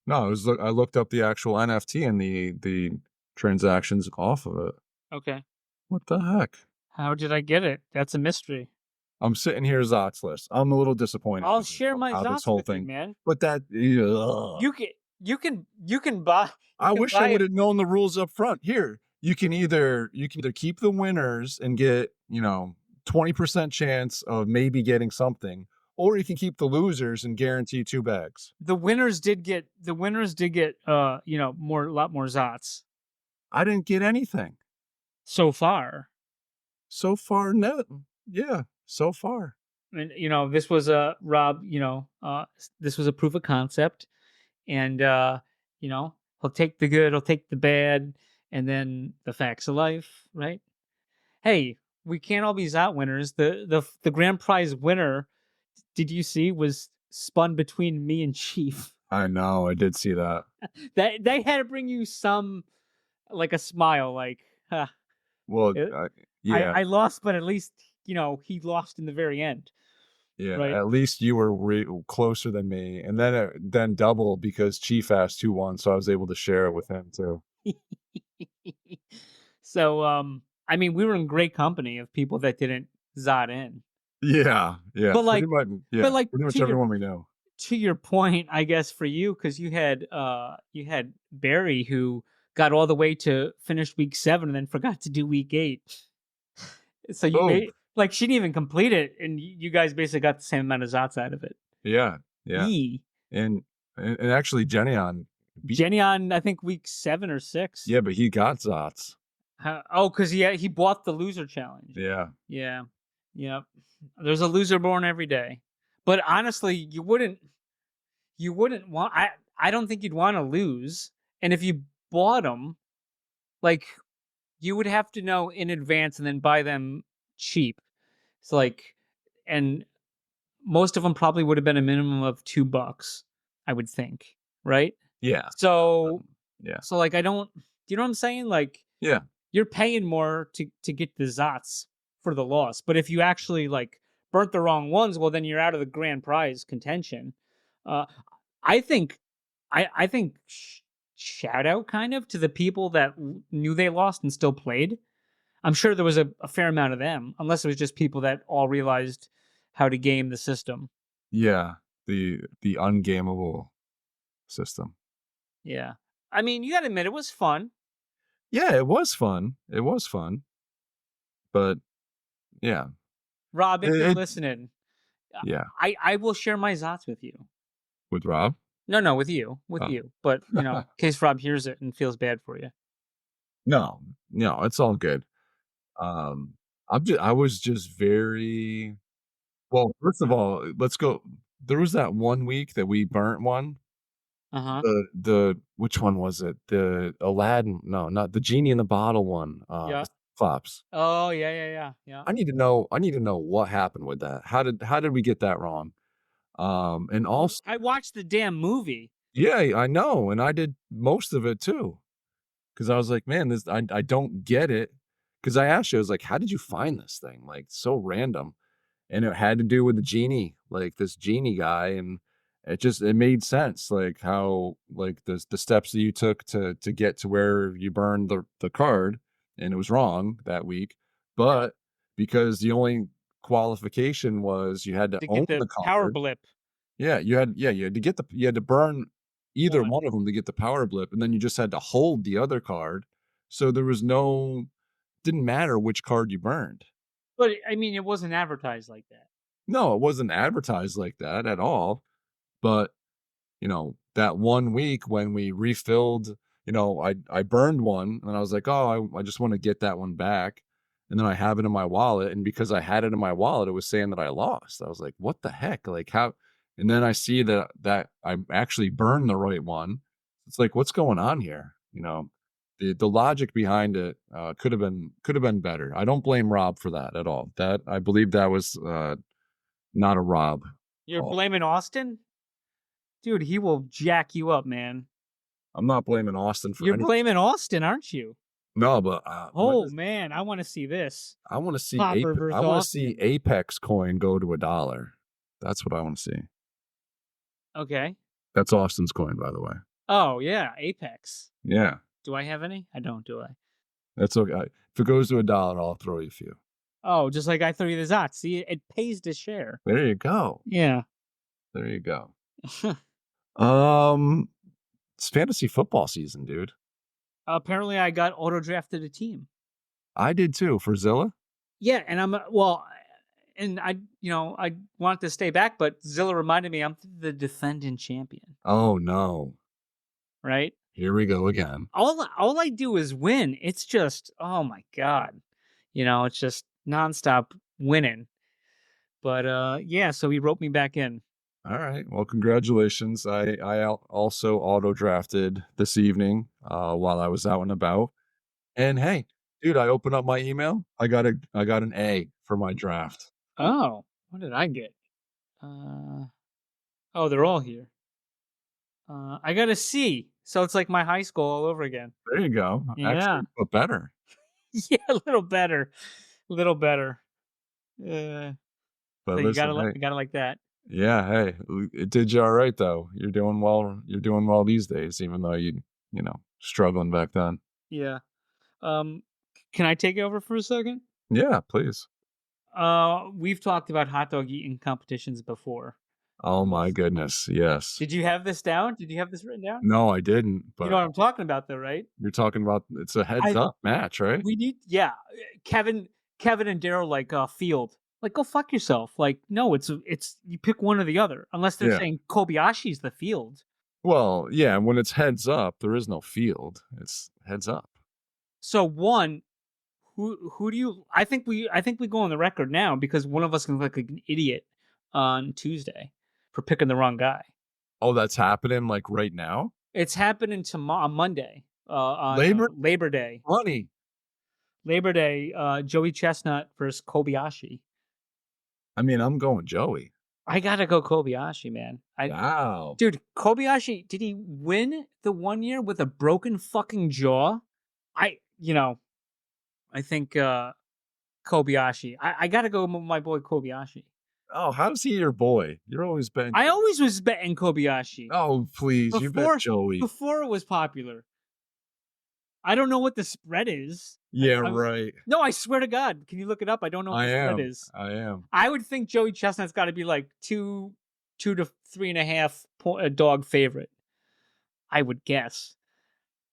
No, I looked up the actual NFT and the transactions off of it. Okay. What the heck? How did I get it? That's a mystery. I'm sitting here Zots list. I'm a little disappointed I'll with share my how this Zots whole with you, thing. man. But that ugh. You can buy. I wish I buy would it. have known the rules up front. Here, you can either keep the winners and get, 20% chance of maybe getting something, or you can keep the losers and guarantee 2 bags. The winners did get a lot more Zots I didn't get anything. so far. So far, no. Yeah, so far. And this was a Rob, this was a proof of concept, and he'll take the good, he'll take the bad, and then the facts of life, right? Hey, we can't all be Zot winners. The grand prize winner, did you see, was spun between me and Chief. I know, I did see that. They had to bring you some, like, a smile, like, huh, Well, it- yeah, I lost, but at least he lost in the very end. yeah. right. At least you were closer than me, and then double because Chief asked who won, so I was able to share it with him too. So, I mean, we were in great company of people that didn't Zot in. Yeah, yeah. But, like- pretty much, yeah, like, pretty much to your- everyone we know. To your point, I guess for you, because you had Barry, who got all the way to finish week 7 and then forgot to do week 8. So you Oh. she didn't even complete it, and you guys basically got the same amount of Zots out of it. Yeah, yeah. Yee. And actually, Jenny Jenny on, I think, week 7 or 6. yeah, but he got Zots. Because he bought the loser challenge. Yeah. Yeah. Yep. There's a loser born every day. But honestly, you wouldn't want, I don't think you'd want to lose. And if you bought them, like, you would have to know in advance and then buy them cheap. It's like, and most of them probably would have been a minimum of $2, I would think. Right? Yeah. So, Yeah. so like, do you know what I'm saying? Like, Yeah. you're paying more to get the Zots for the loss. But if you actually, like, burnt the wrong ones, well, then you're out of the grand prize contention. I think shout out kind of to the people that knew they lost and still played. I'm sure there was a fair amount of them, unless it was just people that all realized how to game the system. Yeah. The ungameable system. Yeah. I mean, you gotta admit, it was fun. Yeah, it was fun. It was fun. But yeah. Rob, if you're It- listening, Yeah. I will share my Zots with you. With Rob? No, with you. With Oh. you. But, in case Rob hears it and feels bad for you. No, it's all good. I was just very well, first of all, let's go. There was that one week that we burnt one. Uh-huh. The which one was it? The Aladdin, no, not the Genie in the Bottle one. Yeah. Flops. Oh, yeah. I need to know what happened with that. How did we get that wrong? And also, I watched the damn movie. yeah, I know, and I did most of it too. Because I was like, man, I don't get it. Because I asked you, I was like, how did you find this thing? Like, so random. And it had to do with the genie, like this genie guy, and it made sense, like how, like, the steps that you took to get to where you burned the card, and it was wrong that week, but because the only qualification was you had to To own get the the power card. blip. Yeah, you had to burn either One. one of them to get the power blip, and then you just had to hold the other card. So there was didn't matter which card you burned. But, I mean, it wasn't advertised like that. No, it wasn't advertised like that at all. But, that one week when we refilled, I burned one and I was like, oh, I just want to get that one back. And then I have it in my wallet. And because I had it in my wallet, it was saying that I lost. I was like, what the heck? Like, how? And then I see that I actually burned the right one. It's like, what's going on here? The logic behind it could have been better. I don't blame Rob for that at all. That I believe that was not a Rob. You're Oh. blaming Austin? Dude, he will jack you up, man. I'm not blaming Austin for You're anything. blaming Austin, aren't you? No, but Oh man, I want to see this. I want to see Popper versus I want to see Austin. Apex coin go to $1. That's what I want to see. Okay. That's Austin's coin, by the way. Oh yeah, Apex. Yeah, Do I have any? I don't. Do I? that's okay. If it goes to $1, I'll throw you a few. Oh, just like I throw you the Zots. See, it pays to share. There you go. Yeah. There you go. It's fantasy football season, dude. Apparently, I got auto drafted a team. I did too for Zilla. Yeah, and I'm and I want to stay back, but Zilla reminded me I'm the defending champion. Oh no. Right? Here we go again. All I do is win. It's just, oh my god. It's just nonstop winning. But yeah, so he roped me back in. All right. Well, congratulations. I also auto drafted this evening while I was out and about. And hey, dude, I opened up my email. I got an A for my draft. Oh, what did I get? Oh, they're all here. I got a C. So it's like my high school all over again. There you go. Yeah. Actually, but better. Yeah, a little better. A little better. But So listen, you gotta hey, like that. yeah, hey, it did you all right though. You're doing well. You're doing well these days, even though you struggling back then. Yeah. Can I take over for a second? Yeah, please. We've talked about hot dog eating competitions before. Oh my goodness, yes. Did you have this down? Did you have this written down? No, I didn't. But You know what I'm talking about, though, right? you're talking about it's a heads up match, right? We need, yeah. Kevin and Daryl field. Like, go fuck yourself. Like, no, it's you pick one or the other, unless they're Yeah. saying Kobayashi's the field. Well, yeah, when it's heads up, there is no field. It's heads up. So one, who do you? I think we go on the record now because one of us can look like an idiot on Tuesday for picking the wrong guy. Oh, that's happening like right now? It's happening tomorrow on Monday. On Labor Day. Funny. Labor Day. Joey Chestnut versus Kobayashi. I mean, I'm going Joey. I gotta go Kobayashi, man. Wow. Dude, Kobayashi, did he win the 1 year with a broken fucking jaw? I think Kobayashi. I gotta go with my boy Kobayashi. Oh, how's he your boy? You're always betting. I always was betting Kobayashi. Oh, please. You bet Joey. Before it was popular. I don't know what the spread is. Yeah, right. No, I swear to God. Can you look it up? I don't know what the spread is. I am. I would think Joey Chestnut's got to be like 2 to 3.5 dog favorite. I would guess.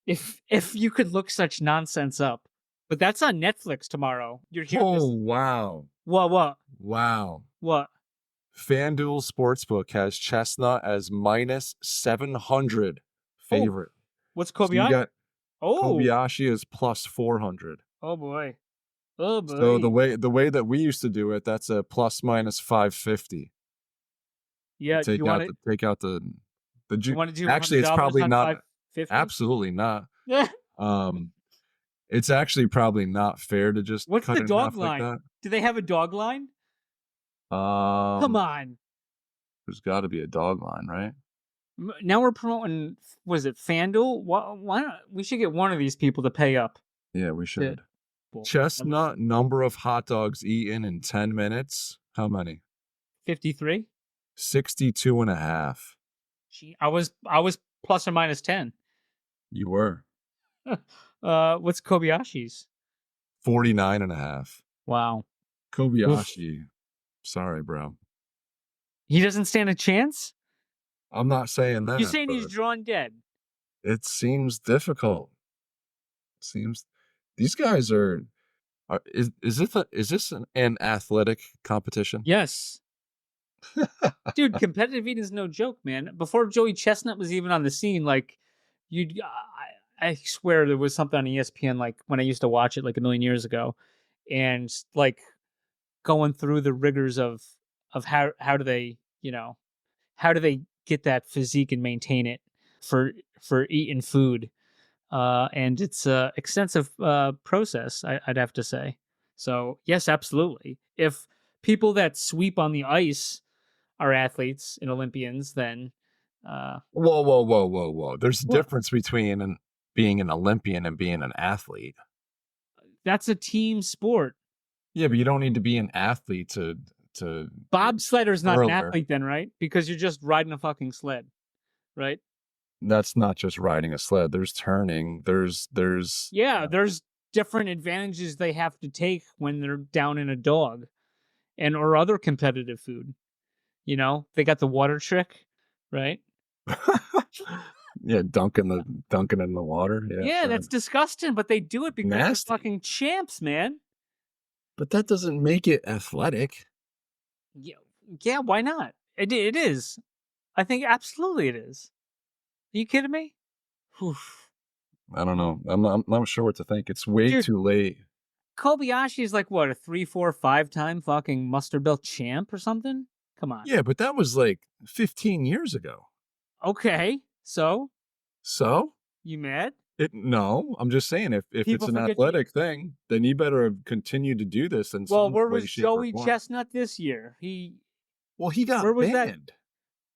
If you could look such nonsense up. But that's on Netflix tomorrow. You're here. Oh, wow. What? Wow. What? FanDuel Sportsbook has Chestnut as minus 700 favorite. What's So you Kobayashi? got Kobayashi is plus 400. Oh boy. Oh boy. So the way that we used to do it, that's a plus minus 550. Yeah, Take you out want the take out the you want to do actually it's $100 probably on not 550? absolutely not. Yeah. It's actually probably not fair to just What's cut the it in dog half like line? Do they have a dog line? that. Come on. There's got to be a dog line, right? Now we're promoting. Was it FanDuel? Why not? We should get one of these people to pay up. Yeah, we should. Well, Chestnut number of hot dogs eaten in 10 minutes. How many? 53. 62 and a half. Gee, I was plus or minus 10. You were. What's Kobayashi's? 49 and a half. Wow. Kobayashi. Sorry, bro. He doesn't stand a chance? I'm not saying that. You're saying he's but drawn dead? It seems difficult. These guys are is this an athletic competition? Yes. Dude, competitive eating is no joke, man. Before Joey Chestnut was even on the scene, like I swear there was something on ESPN like when I used to watch it like a million years ago, and like going through the rigors of how do they get that physique and maintain it for eating food, and it's a extensive process. I'd have to say. So yes, absolutely. If people that sweep on the ice are athletes and Olympians, then Whoa. There's a difference between being an Olympian and being an athlete. That's a team sport. Yeah, but you don't need to be an athlete to Bobsledder's not an Hurler. athlete then, right? Because you're just riding a fucking sled, right? That's not just riding a sled. There's turning. There's Yeah, there's different advantages they have to take when they're down in a dog or other competitive food. You know, they got the water trick, right? yeah, dunking in the water. Yeah, Yeah, sure. that's disgusting, but they do it because Nasty. they're fucking champs, man. But that doesn't make it athletic. Yeah, why not? It is. I think absolutely it is. Are you kidding me? Oof. I don't know. I'm not sure what to think. It's way Dude. too late. Kobayashi is like what, a 3, 4, 5-time fucking mustard belt champ or something? Come on. Yeah, but that was like 15 years ago. Okay, so So? you mad? No, I'm just saying if it's People an forget athletic thing, then you better continue to do this in Well, some where way, was shape, or Joey form. Chestnut this year? Well, he got Where was that? banned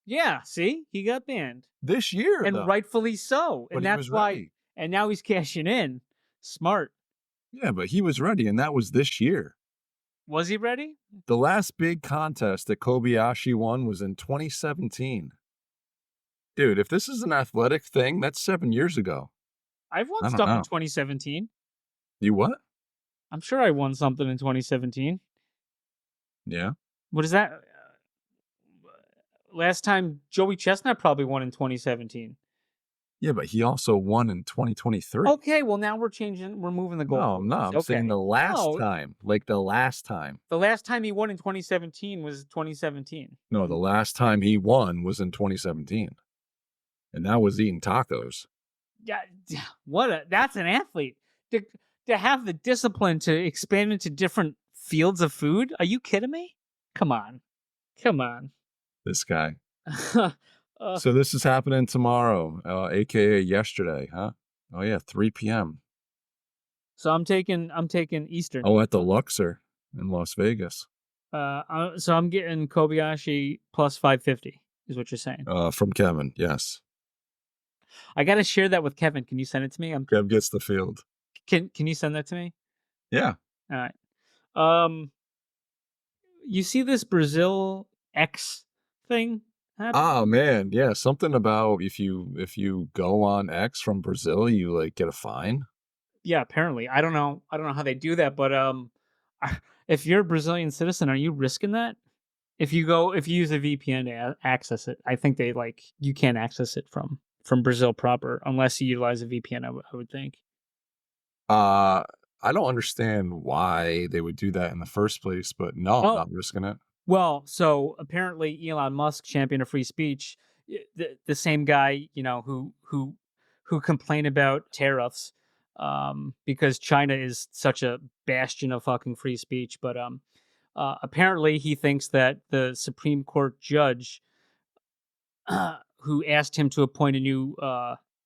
Yeah, see, he got banned, this year, and though. rightfully so. But And he that's was why. ready. And now he's cashing in. Smart. Yeah, but he was ready, and that was this year. Was he ready? The last big contest that Kobayashi won was in 2017. Dude, if this is an athletic thing, that's 7 years ago. I've won I don't stuff in know. 2017. You what? I'm sure I won something in 2017. Yeah. What is that? Last time Joey Chestnut probably won in 2017. Yeah, but he also won in 2023. Okay, well now we're moving the goalposts. No, I'm saying the last time. Like the last time. The last time he won in 2017 was 2017. No, the last time he won was in 2017. And that was eating tacos. Yeah, that's an athlete. To have the discipline to expand into different fields of food? Are you kidding me? Come on. This guy. So this is happening tomorrow, aka yesterday, huh? Oh yeah, 3 p.m. So I'm taking Eastern. Oh, at the Luxor in Las Vegas. So I'm getting Kobayashi plus 550 is what you're saying. From Kevin, yes. I got to share that with Kevin. Can you send it to me? Kev gets the field. Can you send that to me? Yeah. All right. You see this Brazil X thing happen? Oh man, yeah. Something about if you go on X from Brazil, you like get a fine. Yeah, apparently. I don't know how they do that, but if you're a Brazilian citizen, are you risking that? If you use a VPN to access it, I think you can't access it from Brazil proper unless you utilize a VPN. I would think. I don't understand why they would do that in the first place, but no, I'm not risking it. Well, so apparently Elon Musk, champion of free speech, the same guy, who complained about tariffs, because China is such a bastion of fucking free speech. But apparently he thinks that the Supreme Court judge, who asked him to appoint a new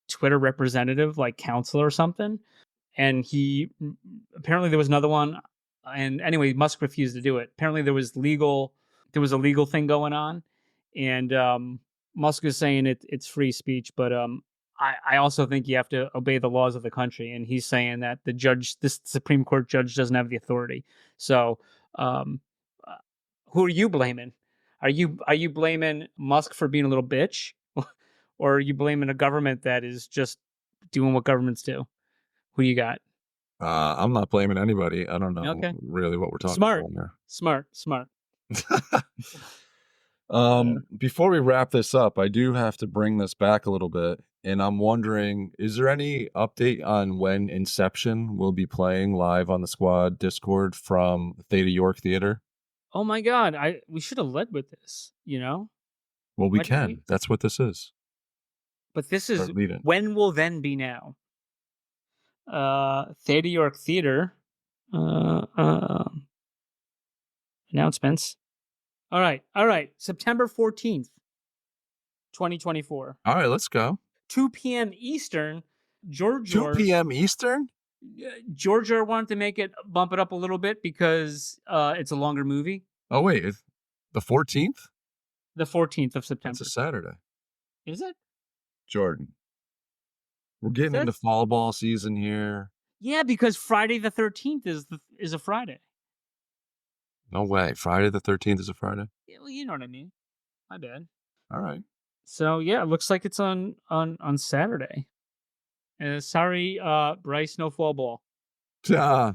Twitter representative, like counsel or something, and apparently there was another one. And anyway, Musk refused to do it. Apparently there was a legal thing going on, and Musk is saying it's free speech, but I also think you have to obey the laws of the country, and he's saying that this Supreme Court judge doesn't have the authority. So, who are you blaming? Are you blaming Musk for being a little bitch, or are you blaming a government that is just doing what governments do? Who you got? I'm not blaming anybody. I don't know really what we're talking about here. Smart. Before we wrap this up, I do have to bring this back a little bit, and I'm wondering, is there any update on when Inception will be playing live on the Squad Discord from Theta York Theater? Oh my God, we should have led with this, Well, we can. That's what this is. But this is when will then be now. Theta York Theater announcements. All right. September 14th, 2024. All right, let's go. 2 p.m. Eastern. 2 p.m. Eastern? Georgia wanted to bump it up a little bit because it's a longer movie. Oh, wait. The 14th? The 14th of September. It's a Saturday. Is it? Jordan. We're getting into fall ball season here. Yeah, because Friday the 13th is a Friday. No way. Friday the 13th is a Friday? Yeah, well, you know what I mean. My bad. All right. So yeah, it looks like it's on Saturday. Sorry, Bryce, no fall ball. Ah,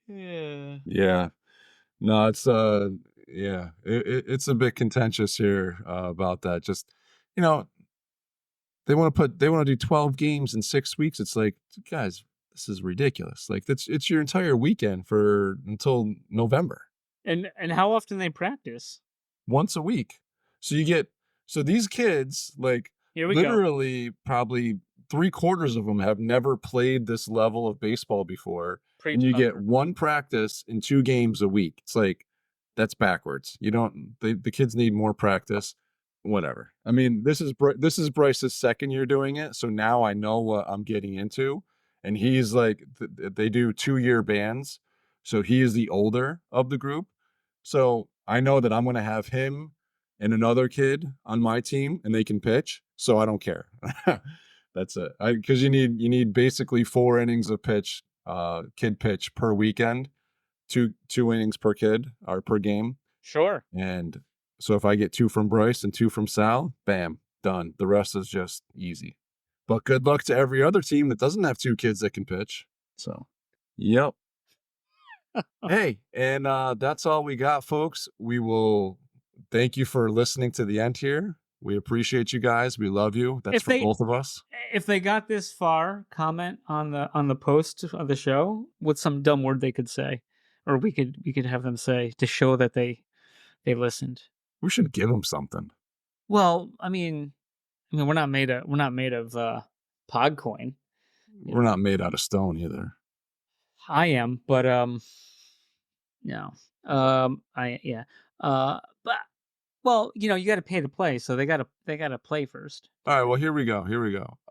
Yeah. yeah. No, it's yeah. It's a bit contentious here about that. Just, you know, they want to do 12 games in 6 weeks. It's like, guys, this is ridiculous. Like it's your entire weekend for until November. And how often they practice? Once a week. So these kids, like, Here we go. literally probably 3/4 of them have never played this level of baseball before. And you get one practice and 2 games a week. It's like, that's backwards. You don't, the kids need more practice. Whatever. I mean, this is Bryce's second year doing it, so now I know what I'm getting into. And he's like, they do 2-year bands, so he is the older of the group. So I know that I'm going to have him and another kid on my team, and they can pitch. So I don't care. That's it. Because you need basically 4 innings of pitch, kid pitch per weekend, two innings per kid or per game. Sure. And so if I get 2 from Bryce and 2 from Sal, bam, done. The rest is just easy. But good luck to every other team that doesn't have 2 kids that can pitch. So, yep. Hey, and that's all we got, folks. We will thank you for listening to the end here. We appreciate you guys. We love you. That's for both of us. If they got this far, comment on the post of the show with some dumb word they could say, or we could have them say to show that they listened. We should give them something. Well, I mean, we're not made of Podcoin. We're not made out of stone either. I am, but no. But well, you got to pay to play, so they got to play first. All right, well, here we go.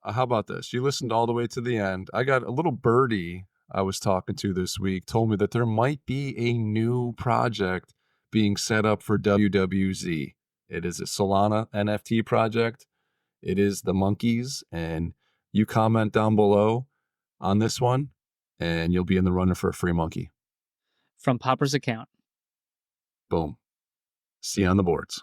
How about this? You listened all the way to the end. I got a little birdie I was talking to this week told me that there might be a new project being set up for WWZ. It is a Solana NFT project. It is the monkeys, and you comment down below on this one, and you'll be in the running for a free monkey. From Popper's account. Boom. See you on the boards.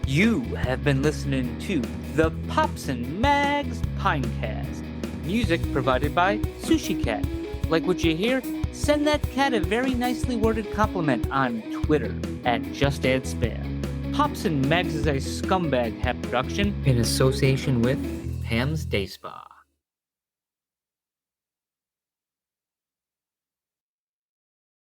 You have been listening to the Pops and Mags Pinecast. Music provided by Sushi Cat. Like what you hear? Send that cat a very nicely worded compliment on Twitter @JustAddSpam. Pops and Mags is a Scumbag Hat production in association with Pam's Day Spa.